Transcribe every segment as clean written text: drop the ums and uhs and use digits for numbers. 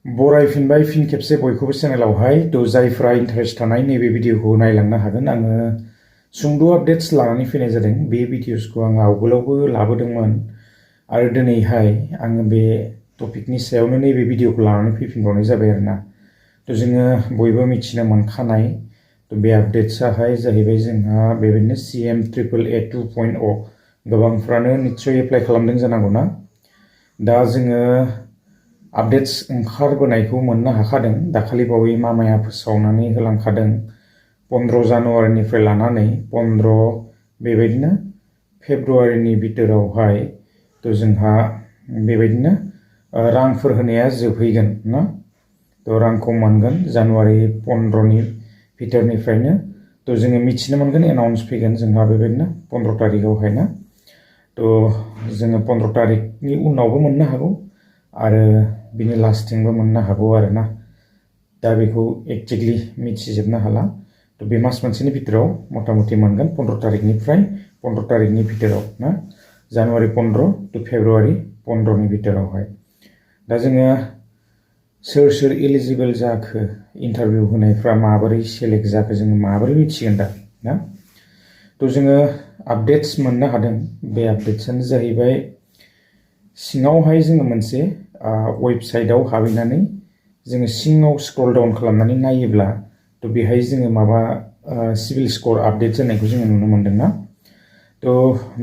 बरायफिनबाय फिन खेबसे बयखौबो चेनेलावहाय जायफ्रा इन्टारेस्ट थानाय नैबे भिडिअखौ नायलांनो हागोन। आङो सुंद' आपडेट्स लानानै फैनाय जादों। बे भिडिअसखौ आं आवगोलावबो लाबोदोंमोन आरो दिनैहाय आङो बे टपिकनि सायावनो नैबे भिडिअखौ लानानै फैफिनबावनाय जाबाय आरोना। जोङो बयबो मिथिनो मोनखानाय बे आपडेट्सआहाय जाहैबाय जोंहा बेबायदिनो CM/AAA 2.0 गोबांफ्रानो निस्सय एप्लाइ खालामदों जानांगौ ना। दा जोङो आपडेट्स ओंखारबोनायखौ मोननो हाखादों। दाखालि बावै मामाया फोसावनानै होलांखादों 15 जानुवारिनिफ्राय लानानै 15 बेबायदिनो फेब्रुवारिनि भितोरावहाय जोंहा बेबायदिनो रांफोर होनाया जोबहैगोन ना। रांखौ मोनगोन जानुवारि 15नि भितरनिफ्रायनो जोङो मिथिनो मोनगोन, एनाउन्स फैगोन जोंहा बेबायदिनो 15 तारिखआवहाय ना। जोङो 15 तारिखनि उनावबो मोननो हागौ आरो बिनि लास्टिंबो मोननो हागौ आरोना। दा बेखौ एक्जेक्टलि मिथिजोबनो हाला। बे मास मोनसेनि भितराव मथा मथि मोनगोन 15 तारिखनिफ्राय 15 तारिखनि भितराव ना। जानुवारि 15 टु फेब्रुवारि 15नि भितरावहाय। दा जोङो सोर सोर एलिजिबल जाखो, इन्टारभिउ होनायफ्रा माबोरै सेलेक्ट जाखो जोङो माबोरै मिथिगोन दा ना। जोङो आपडेट्स मोननो हादों। बे आपडेट्सआनो जाहैबाय सिङावहाय जोङो मोनसे वेबसाइटआव हाबहैनानै जोङो सिङाव स्क्रल डाउन खालामनानै नायोब्ला बेहाय जोङो माबा सिभिल स्कर आपडेट जानायखौ जोङो नुनो मोनदों ना।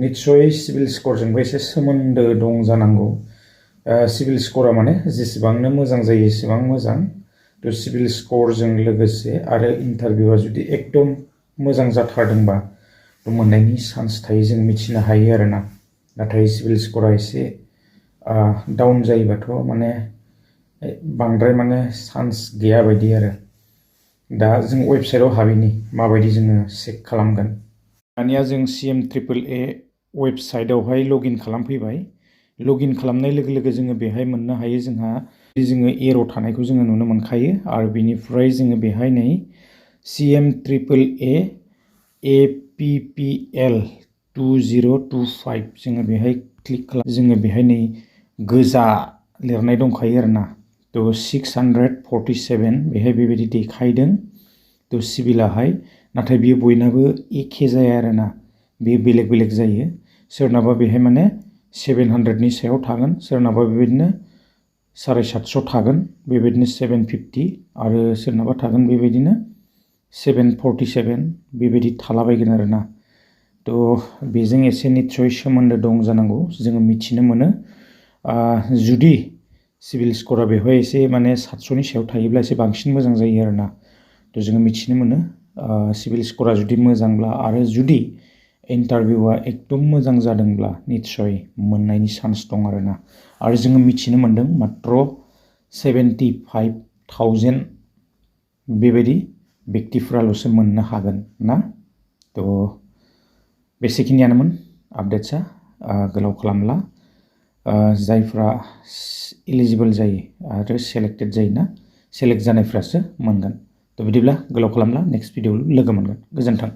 निस्सय सिभिल स्करजोंबो एसे सोमोन्दो दं जानांगौ। सिभिल स्करा माने जेसेबांनो मोजां जायो एसेबां मोजां। सिभिल स्करजों लोगोसे आरो इन्टारभिउआ जुदि एकदम मोजां जाथारदोंबा मोननायनि चान्स थायो, जों मिथिनो हायो आरोना। नाथाय सिभिल स्करा एसे डाउन जायोबाथ' माने बांद्राय माने चान्स गैया बायदि आरो। दा जों वेबसाइटआव हाबैनि माबायदि जोङो चेक खालामगोन। दानिया जों CM/AAA वेबसाइटआवहाय लगइन खालामफैबाय। लगइन खालामनाय लोगो लोगो जोङो बेहाय मोननो हायो जोङो एर' थानायखौ जोङो नुनो मोनखायो आरो बिनिफ्राय जोङो बेहाय नै CM/AAA APPL 2025 जोङो बेहाय क्लिक खालाम। जोङो बेहाय नै गोजा लिरनाय दंखायो आरोना। 647 बेहाय बेबायदि देखायदों सिभिलाहाय। नाथाय बियो बयनाबो एखे जाया आरोना, बेयो बेलेग बेलेग जायो। सोरनाबा बेहाय माने 700नि सायाव थागोन, सोरनाबा बेबायदिनो 750 थागोन, बेबायदिनो 750 आरो सोरनाबा थागोन बेबायदिनो 747 बेबायदि थालाबायगोन आरोना। बेजों एसे निस्सय सोमोन्दो दं जानांगौ, जोङो मिथिनो मोनो। जुदि सिभिल स्करा बेवहाय एसे माने 700नि सायाव थायोब्ला एसे बांसिन मोजां जायो आरोना। जोङो मिथिनो मोनो सिभिल स्करा जुदि मोजांब्ला आरो जुदि इन्टारभिउआ एकदम मोजां जादोंब्ला निस्सय मोननायनि चान्स दं आरोना। आरो जोङो मिथिनो मोनदों मात्र 75,000 बेबायदि बेक्तिफ्राल'सो मोननो हागोन ना। बेसेखिनियानोमोन आपडेट्सआ। गोलाव खालामला। जायफ्रा इलिजिबोल जायो आरो सेलेक्टेड जायोना, सेलेक्ट जानायफ्रासो मोनगोन। बिदिब्ला गोलाव खालामला, नेक्स्ट भिडिअ'आव लोगो मोनगोन। गोजोन्थों।